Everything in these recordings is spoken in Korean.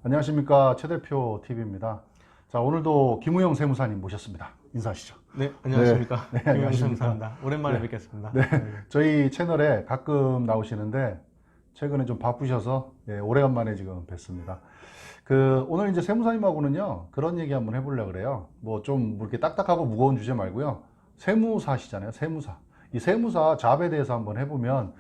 안녕하십니까. 최 대표 TV입니다. 자, 오늘도 김우영 세무사님 모셨습니다. 인사하시죠. 네, 안녕하십니까. 네, 김영준 안녕하십니까. 세무사입니다. 오랜만에 네. 뵙겠습니다. 네, 저희 채널에 가끔 나오시는데 최근에 좀 바쁘셔서 오래간만에 지금 뵙습니다. 오늘 이제 세무사님하고는요 그런 얘기 한번 해보려고 그래요. 뭐 좀 이렇게 딱딱하고 무거운 주제 말고요. 세무사시잖아요. 세무사. 이 세무사 잡에 대해서 한번 해보면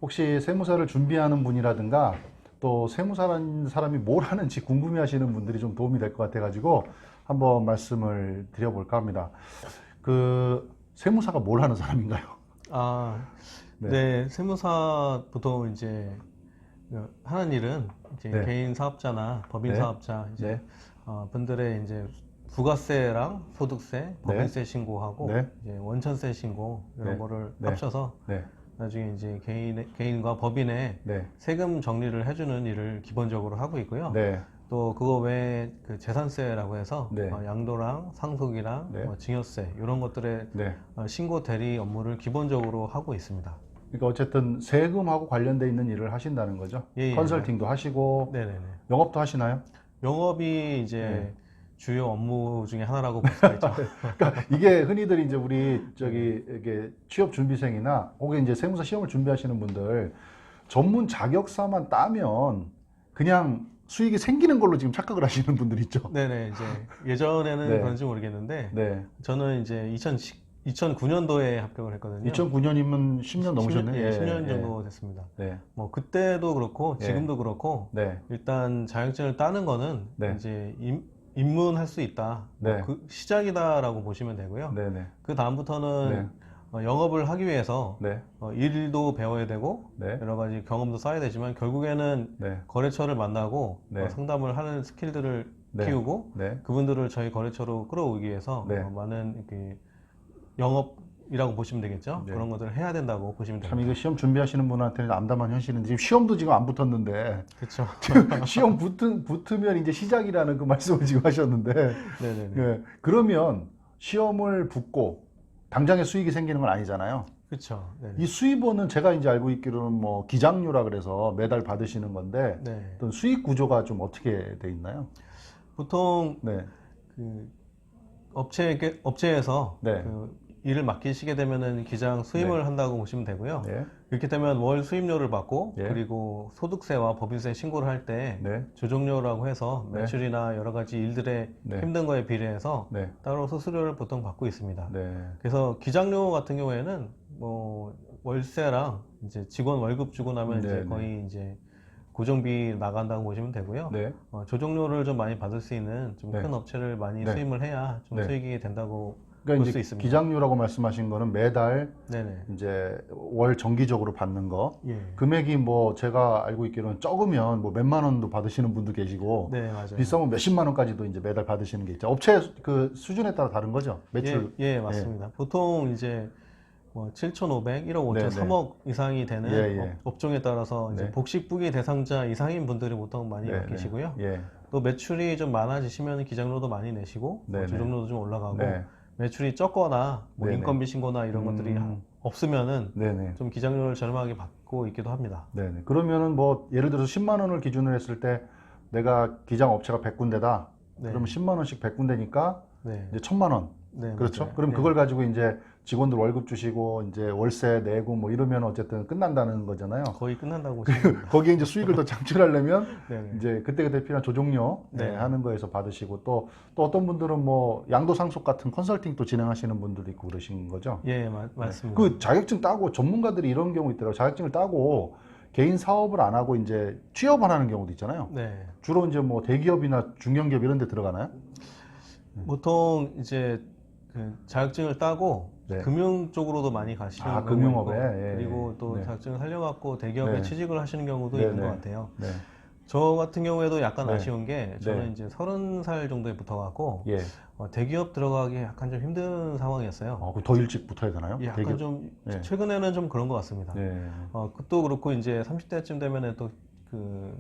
혹시 세무사를 준비하는 분이라든가 또 세무사라는 사람이 뭘 하는지 궁금해하시는 분들이 좀 도움이 될 것 같아가지고 한번 말씀을 드려볼까 합니다. 세무사가 뭘 하는 사람인가요? 네, 세무사 보통 이제 하는 일은 이제 네. 개인 사업자나 법인 네. 사업자 이제 네. 분들의 이제 부가세랑 소득세, 법인세 신고하고 네. 이제 원천세 신고 이런 네. 거를 네. 합쳐서 네. 나중에 이제 개인과 법인의 네. 세금 정리를 해주는 일을 기본적으로 하고 있고요. 네. 또 그거 외에 그 재산세라고 해서 네. 양도랑 상속이랑 네. 증여세 이런 것들의 네. 신고 대리 업무를 기본적으로 하고 있습니다. 그러니까 어쨌든 세금하고 관련돼 있는 일을 하신다는 거죠. 예, 예. 컨설팅도 하시고 네네네. 영업도 하시나요? 영업이 이제 네. 주요 업무 중에 하나라고 볼 수가 있죠. 그러니까 이게 흔히들 이제 우리 이게 취업 준비생이나 혹은 이제 세무사 시험을 준비하시는 분들 전문 자격사만 따면 그냥 수익이 생기는 걸로 지금 착각을 하시는 분들 있죠. 네네. 이제 예전에는 네. 그런지 모르겠는데 네. 저는 이제 2009년도에 합격을 했거든요. 2009년이면 10년 넘으셨네. 10년 정도 됐습니다. 네. 뭐 그때도 그렇고 예. 지금도 그렇고 네. 일단 자격증을 따는 거는 네. 이제 입문할 수 있다. 네. 그 시작이다라고 보시면 되고요. 네. 네. 그 다음부터는 네. 영업을 하기 위해서 네. 일도 배워야 되고 네. 여러 가지 경험도 쌓아야 되지만 결국에는 네. 거래처를 만나고 네. 상담을 하는 스킬들을 네. 키우고 네. 그분들을 저희 거래처로 끌어오기 위해서 네. 많은 이렇게 영업이라고 보시면 되겠죠. 네. 그런 것들을 해야 된다고 보시면 참 됩니다. 이거 시험 준비하시는 분한테는 암담한 현실인데 지금 시험도 지금 안 붙었는데 그렇죠. 시험 붙으면 이제 시작이라는 그 말씀을 지금 하셨는데 네네네. 네. 그러면 시험을 붙고 당장에 수익이 생기는 건 아니잖아요. 그렇죠. 이 수입원은 제가 이제 알고 있기로는 뭐 기장료라 그래서 매달 받으시는 건데 네. 어떤 수익 구조가 좀 어떻게 돼 있나요? 보통 네. 그 업체에서 네. 그 일을 맡기시게 되면은 기장 수임을 네. 한다고 보시면 되고요. 네. 이렇게 되면 월 수임료를 받고 네. 그리고 소득세와 법인세 신고를 할 때 네. 조정료라고 해서 네. 매출이나 여러 가지 일들의 네. 힘든 거에 비례해서 네. 따로 수수료를 보통 받고 있습니다. 네. 그래서 기장료 같은 경우에는 뭐 월세랑 이제 직원 월급 주고 나면 네, 이제 네. 거의 이제 고정비 나간다고 보시면 되고요. 네. 조정료를 좀 많이 받을 수 있는 좀 네. 큰 업체를 많이 네. 수임을 해야 좀 네. 수익이 된다고 그러니까 볼 수 이제 있습니다. 기장료라고 말씀하신 거는 매달 네네. 이제 월 정기적으로 받는 거. 예. 금액이 뭐 제가 알고 있기로는 적으면 뭐 몇만 원도 받으시는 분도 계시고 네, 맞아요. 비싸면 몇십만 원까지도 이제 매달 받으시는 게 있죠. 업체 그 수준에 따라 다른 거죠. 매출. 예, 맞습니다. 보통 이제 뭐 7,500, 1억 5천, 네, 네. 3억 이상이 되는 예, 예. 업종에 따라서 이제 네. 복식부기 대상자 이상인 분들이 보통 많이 네, 맡기시고요. 네. 예. 또 매출이 좀 많아지시면 기장료도 많이 내시고 네, 네. 조정료도 좀 올라가고 네. 매출이 적거나 뭐 네, 네. 인건비 신고나 이런 것들이 없으면은 네네. 좀 기장료를 저렴하게 받고 있기도 합니다. 네네. 그러면은 뭐 예를 들어서 10만 원을 기준으로 했을 때 내가 기장 업체가 100군데다. 네. 그러면 10만 원씩 100군데니까 네. 이제 1000만 원. 네, 그렇죠. 맞아요. 그럼 네. 그걸 가지고 이제 직원들 월급 주시고 이제 월세 내고 뭐 이러면 어쨌든 끝난다는 거잖아요. 거의 끝난다고 보시면 됩니다. 거기에 이제 수익을 더 창출하려면 네. 이제 그때그때 필요한 조정료 네. 하는 거에서 받으시고 또 어떤 분들은 뭐 양도 상속 같은 컨설팅 또 진행하시는 분들도 있고 그러신 거죠. 예, 맞습니다. 그 자격증 따고 전문가들이 이런 경우 있더라고요. 자격증을 따고 개인 사업을 안 하고 이제 취업을 하는 경우도 있잖아요. 네. 주로 이제 뭐 대기업이나 중견기업 이런 데 들어가나요? 보통 이제 그 자격증을 따고 네. 금융 쪽으로도 많이 가시는 아, 경우가 금융업에? 있고, 예, 그리고 또 네. 자격증을 살려갖고 대기업에 네. 취직을 하시는 경우도 네, 있는 네. 것 같아요. 네. 저 같은 경우에도 약간 네. 아쉬운 게 저는 네. 이제 30살 정도에 붙어갖고 예. 대기업 들어가기 약간 좀 힘든 상황이었어요. 더 일찍 붙어야 되나요? 예, 약간 대기업? 좀 네. 최근에는 좀 그런 것 같습니다. 네. 또 그렇고 이제 30대쯤 되면은 또 그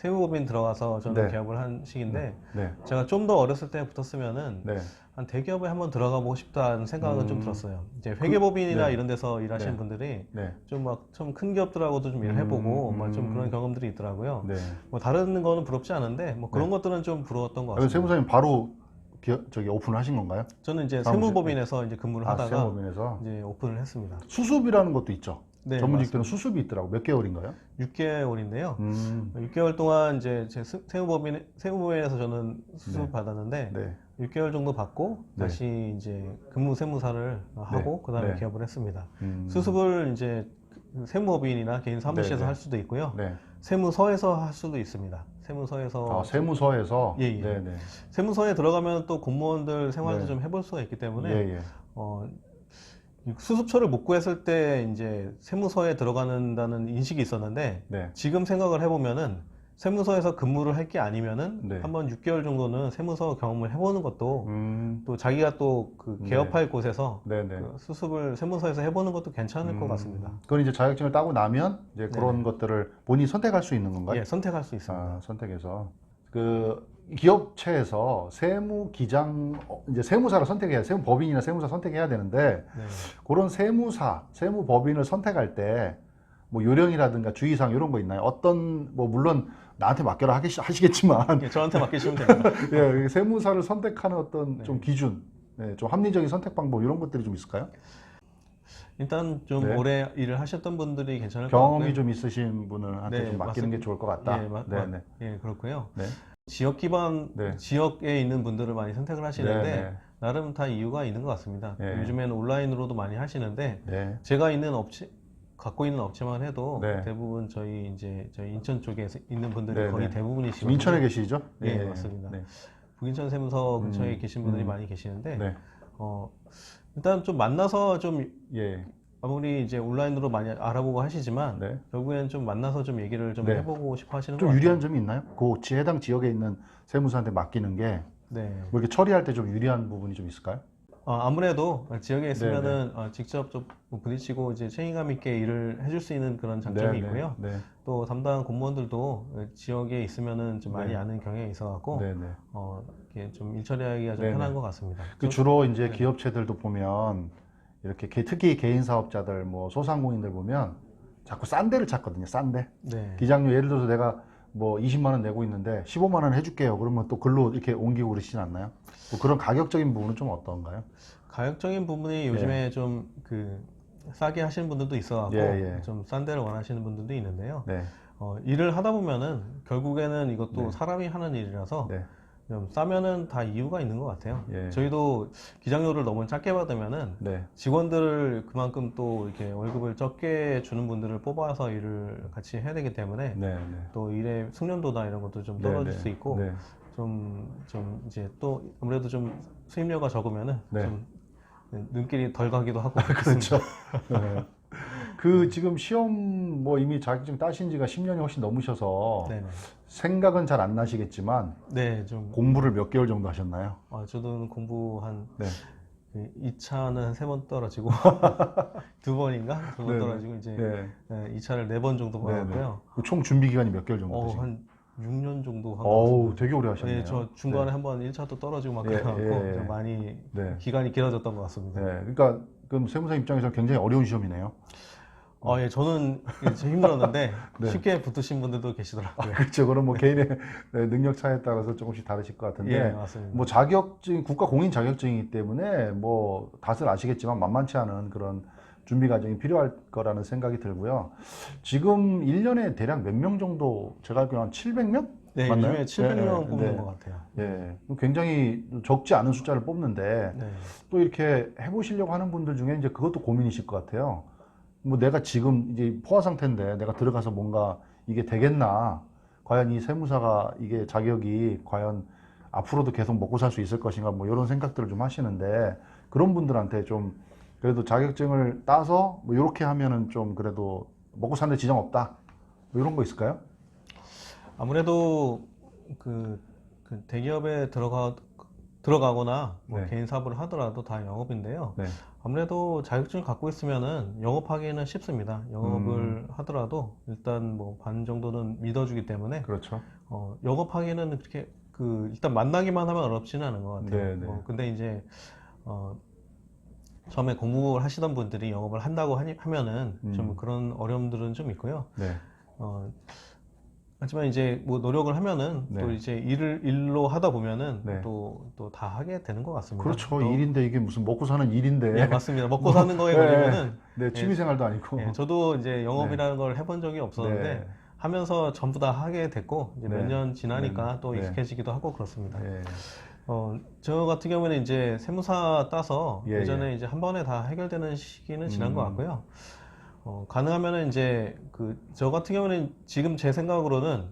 세무법인 들어가서 저는 네. 개업을 한 시기인데 네. 제가 좀 더 어렸을 때 붙었으면은 네. 한 대기업에 한번 들어가 보고 싶다는 생각은 좀 들었어요. 이제 그, 회계법인이나 네. 이런 데서 일하시는 네. 분들이 네. 좀 막 좀 큰 기업들하고도 좀 일해보고 뭐 좀 그런 경험들이 있더라고요. 네. 뭐 다른 거는 부럽지 않은데 뭐 그런 것들은 좀 부러웠던 것 그럼 같습니다. 세무사님 바로 저기 오픈을 하신 건가요? 저는 이제 사무실? 세무법인에서 이제 근무를 하다가 세무법인에서 이제 오픈을 했습니다. 수습이라는 것도 있죠. 네, 전문직들은 수습이 있더라고. 몇 개월인가요? 6개월인데요. 6개월 동안 이제 제 세무법인에서 저는 수습 네. 받았는데 네. 6개월 정도 받고 네. 다시 이제 근무 세무사를 하고 그다음에 네. 개업을 했습니다. 음. 수습을 이제 세무법인이나 개인 사무실에서 네, 네. 할 수도 있고요. 네. 세무서에서 할 수도 있습니다. 세무서에서 세무서에서. 예, 예. 네, 네. 세무서에 들어가면 또 공무원들 생활도 네. 좀 해볼 수가 있기 때문에 예, 예. 이 수습처를 못 구했을 때 이제 세무서에 들어가는다는 인식이 있었는데 네. 지금 생각을 해보면은 세무서에서 근무를 할 게 아니면은 네. 한번 6개월 정도는 세무서 경험을 해보는 것도 음. 또 자기가 또 그 네. 개업할 곳에서 네, 네. 그 수습을 세무서에서 해보는 것도 괜찮을 것 같습니다. 그건 이제 자격증을 따고 나면 이제 그런 네네. 것들을 본인이 선택할 수 있는 건가요? 예, 선택할 수 있습니다. 선택해서 그 기업체에서 세무기장 이제 세무사를 선택해야 세무법인이나 세무사 선택해야 되는데 네. 그런 세무법인을 선택할 때 뭐 요령이라든가 주의사항 이런 거 있나요? 어떤 뭐 물론 나한테 맡겨라 하시겠지만 예, 저한테 맡기시면 됩니다. 예, 세무사를 선택하는 어떤 네. 좀 기준, 좀 합리적인 선택 방법 이런 것들이 좀 있을까요? 일단 좀 네. 오래 일을 하셨던 분들이 괜찮을 것 경험이 같고요. 좀 있으신 분한테 네, 좀 맡기는 맞습니다. 게 좋을 것 같다. 예, 네, 네. 예, 그렇고요. 네. 지역 기반 네. 지역에 있는 분들을 많이 선택을 하시는데 네, 네. 나름 다 이유가 있는 것 같습니다. 네. 요즘에는 온라인으로도 많이 하시는데 네. 제가 있는 갖고 있는 업체만 해도 네. 대부분 저희 인천 쪽에 있는 분들이 네, 거의 네. 대부분이시거든요. 지금 인천에 계시죠? 네, 맞습니다. 네. 북인천 세무서 근처에 계신 분들이 많이 계시는데 네. 일단 좀 만나서 좀 예. 아무리 이제 온라인으로 많이 알아보고 하시지만 네. 결국엔 좀 만나서 좀 얘기를 좀 네. 해보고 싶어 하시는 것 좀 같아요. 유리한 점이 있나요? 해당 지역에 있는 세무사한테 맡기는 게 네. 뭐 이렇게 처리할 때 좀 유리한 부분이 좀 있을까요? 아무래도 지역에 있으면은 직접 좀 부딪히고 이제 책임감 있게 일을 해줄 수 있는 그런 장점이 네, 있고요. 네. 또 담당 공무원들도 지역에 있으면은 좀 많이 네. 아는 경향이 있어갖고 네, 네. 이렇게 좀 일 처리하기가 좀 네, 편한 네. 것 같습니다. 그 주로 이제 기업체들도 보면 이렇게 특히 개인 사업자들 뭐 소상공인들 보면 자꾸 싼 데를 찾거든요. 싼 데. 네. 기장료 예를 들어서 내가 뭐 20만 원 내고 있는데 15만 원 해줄게요. 그러면 또 글로 이렇게 옮기고 그러시진 않나요? 뭐 그런 가격적인 부분은 좀 어떤가요? 가격적인 부분이 요즘에 좀 싸게 하시는 분들도 있어갖고 예, 예. 좀 싼 데를 원하시는 분들도 있는데요. 네. 일을 하다 보면은 결국에는 이것도 네. 사람이 하는 일이라서 네. 좀 싸면은 다 이유가 있는 것 같아요. 예. 저희도 기장료를 너무 작게 받으면은 네. 직원들을 그만큼 또 이렇게 월급을 적게 주는 분들을 뽑아서 일을 같이 해야 되기 때문에 네. 네. 또 일의 숙련도나 이런 것도 좀 네, 떨어질 네. 수 있고 네. 좀 이제 또 아무래도 좀 수입료가 적으면은 네. 좀 눈길이 덜 가기도 하고 그렇죠. 네. 그 지금 시험 뭐 이미 자격증 따신 지가 10년이 훨씬 넘으셔서 네네. 생각은 잘 안 나시겠지만 네, 좀 공부를 몇 개월 정도 하셨나요? 저도 공부 한 네. 2차는 3번 떨어지고 2번인가? 2번 네네. 떨어지고 이제 네. 2차를 4번 정도 받았고요. 총 준비 기간이 몇 개월 정도 되신? 한 6년 정도 한 것 어우, 같습니다. 되게 오래 하셨네요. 네, 저 중간에 한번 1차도 떨어지고 막 예, 그래갖고 예, 예. 좀 많이 네. 기간이 길어졌던 것 같습니다. 네. 그러니까 그럼 세무사 입장에서 굉장히 어려운 시험이네요. 예, 저는 제 힘들었는데 네. 쉽게 붙으신 분들도 계시더라고요. 그렇죠. 그럼 뭐 개인의 능력 차에 따라서 조금씩 다르실 것 같은데 예, 맞습니다. 뭐 자격증 국가 공인 자격증이기 때문에 뭐 다들 아시겠지만 만만치 않은 그런 준비 과정이 필요할 거라는 생각이 들고요. 지금 1년에 대략 몇 명 정도 제가 알기로 한 700명? 네, 맞나요? 요즘에 700명 네, 뽑는 네. 것 같아요. 예. 굉장히 적지 않은 숫자를 뽑는데 네. 또 이렇게 해보시려고 하는 분들 중에 이제 그것도 고민이실 것 같아요. 뭐 내가 지금 이제 포화 상태인데 내가 들어가서 뭔가 이게 되겠나? 과연 이 세무사가 이게 자격이 과연 앞으로도 계속 먹고 살 수 있을 것인가? 뭐 이런 생각들을 좀 하시는데 그런 분들한테 좀 그래도 자격증을 따서 뭐 이렇게 하면은 좀 그래도 먹고 사는 데 지장 없다. 뭐 이런 거 있을까요? 아무래도 그 대기업에 들어가거나 뭐 네. 개인 사업을 하더라도 다 영업인데요. 네. 아무래도 자격증을 갖고 있으면은 영업하기는 쉽습니다. 영업을 하더라도 일단 뭐 반 정도는 믿어주기 때문에 그렇죠. 영업하기는 그렇게 일단 만나기만 하면 어렵지는 않은 것 같아요. 네, 네. 근데 이제 처음에 공부를 하시던 분들이 영업을 한다고 하면은 좀 그런 어려움들은 좀 있고요. 네. 하지만 이제 뭐 노력을 하면은 네. 또 이제 일로 하다 보면은 네. 또 다 하게 되는 것 같습니다. 그렇죠. 또- 일인데 이게 무슨 먹고 사는 일인데. 네, 맞습니다. 먹고 사는 거에 네. 걸리면은 네, 취미생활도 아니고. 예, 저도 이제 영업이라는 걸 해본 적이 없었는데 네. 하면서 전부 다 하게 됐고 이제 네. 몇 년 지나니까 네. 또 네. 익숙해지기도 하고 그렇습니다. 네. 저 같은 경우는 이제 세무사 따서 예, 예전에 이제 한 번에 다 해결되는 시기는 지난 것 같고요. 음. 가능하면은 이제 저 같은 경우는 지금 제 생각으로는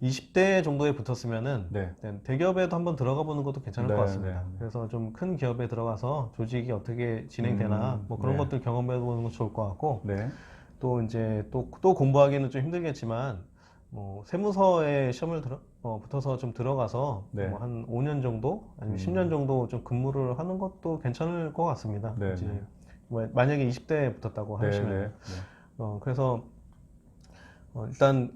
20대 정도에 붙었으면은 네. 대기업에도 한번 들어가 보는 것도 괜찮을 네, 것 같습니다. 네. 그래서 좀 큰 기업에 들어가서 조직이 어떻게 진행되나 뭐 그런 네. 것들 경험해 보는 것도 좋을 것 같고 네. 또 이제 또 공부하기는 좀 힘들겠지만 뭐 세무서에 시험을 붙어서 좀 들어가서 네. 뭐 한 5년 정도 아니면 10년 정도 좀 근무를 하는 것도 괜찮을 것 같습니다. 네, 이제 네. 뭐 만약에 20대에 붙었다고 네. 하시면 네. 그래서 일단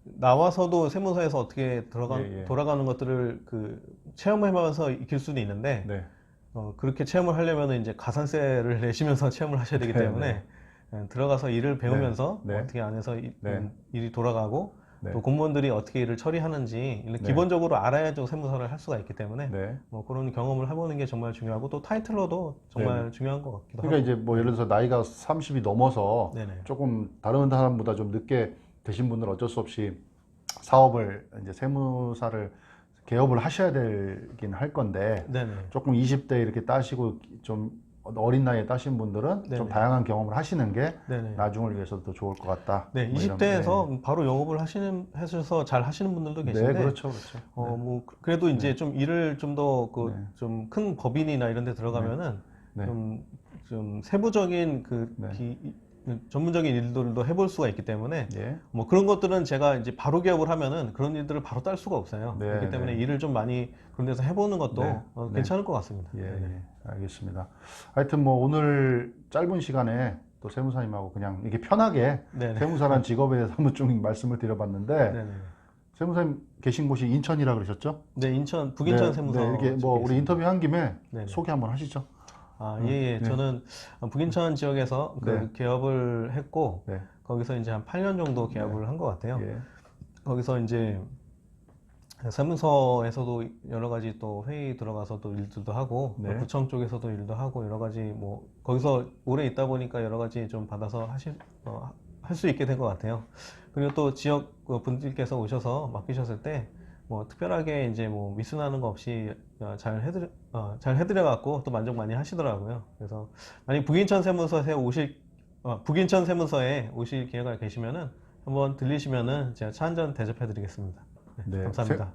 나와서도 세무서에서 어떻게 예, 예. 돌아가는 것들을 체험해보면서 익힐 수도 있는데 네. 그렇게 체험을 하려면 이제 가산세를 내시면서 체험을 하셔야 되기 네, 때문에 들어가서 일을 배우면서 네. 어떻게 안에서 네. 일이 돌아가고 네. 또 공무원들이 어떻게 일을 처리하는지 네. 기본적으로 알아야죠 세무서를 할 수가 있기 때문에 네. 뭐 그런 경험을 해보는 게 정말 중요하고 또 타이틀로도 정말 중요한 것 같기도 그러니까 하고. 이제 뭐 예를 들어서 나이가 30이 넘어서 네네. 조금 다른 사람보다 좀 늦게 되신 분들은 어쩔 수 없이 사업을 이제 세무사를 개업을 하셔야 되긴 할 건데 네네. 조금 20대 이렇게 따시고 좀 어린 나이에 따신 분들은 좀 네네. 다양한 경험을 하시는 게 네네. 나중을 위해서도 더 좋을 것 같다. 네, 뭐 이런, 20대에서 바로 영업을 하셔서 잘 하시는 분들도 네. 계신데, 네, 그렇죠, 그렇죠. 뭐, 그래도 이제 좀 일을 좀 더, 네. 좀 큰 법인이나 이런 데 들어가면은, 네. 좀 세부적인 네. 전문적인 일들도 해볼 수가 있기 때문에, 예. 뭐 그런 것들은 제가 이제 바로 개업을 하면은 그런 일들을 바로 딸 수가 없어요. 네, 그렇기 때문에 네. 일을 좀 많이 그런 데서 해보는 것도 네, 네. 괜찮을 것 같습니다. 예, 네네. 예, 알겠습니다. 하여튼 뭐 오늘 짧은 시간에 또 세무사님하고 그냥 이렇게 편하게 네네. 세무사란 직업에 대해서 한번 좀 말씀을 드려봤는데 네네. 세무사님 계신 곳이 인천이라 그러셨죠? 네, 북인천 네, 세무서. 네, 이렇게 뭐 쪽에 우리 있습니다. 인터뷰한 김에 네네. 소개 한번 하시죠. 예. 네. 저는 북인천 지역에서 네. 개업을 했고, 네. 거기서 이제 한 8년 정도 개업을 한 것 같아요. 예. 거기서 이제 세무서에서도 여러 가지 또 회의 들어가서 또 일들도 하고, 네. 또 구청 쪽에서도 일도 하고, 여러 가지 뭐, 거기서 오래 있다 보니까 여러 가지 좀 받아서 할 수 있게 된 것 같아요. 그리고 또 지역 분들께서 오셔서 맡기셨을 때, 뭐 특별하게 이제 뭐 미스나는 거 없이 잘 해드려 갖고 또 만족 많이 하시더라고요. 그래서 만약 북인천 세무서에 오실 기회가 계시면은 한번 들리시면은 제가 차 한잔 대접해 드리겠습니다. 네, 감사합니다.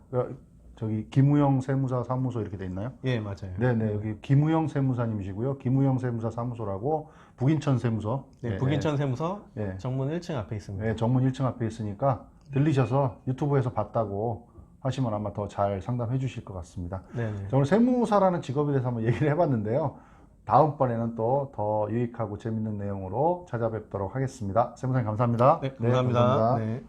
저기 김우영 세무사 사무소 이렇게 돼 있나요? 예, 맞아요. 네네, 여기 김우영 세무사님이시고요. 김우영 세무사 사무소라고 북인천 세무서. 네, 북인천 세무서 예. 정문 1층 앞에 있습니다. 네, 정문 1층 앞에 있으니까 들리셔서 유튜브에서 봤다고 하시면 아마 더 잘 상담해 주실 것 같습니다. 네. 자, 오늘 세무사라는 직업에 대해서 한번 얘기를 해봤는데요. 다음번에는 또 더 유익하고 재밌는 내용으로 찾아뵙도록 하겠습니다. 세무사님 감사합니다. 네, 감사합니다. 감사합니다. 네.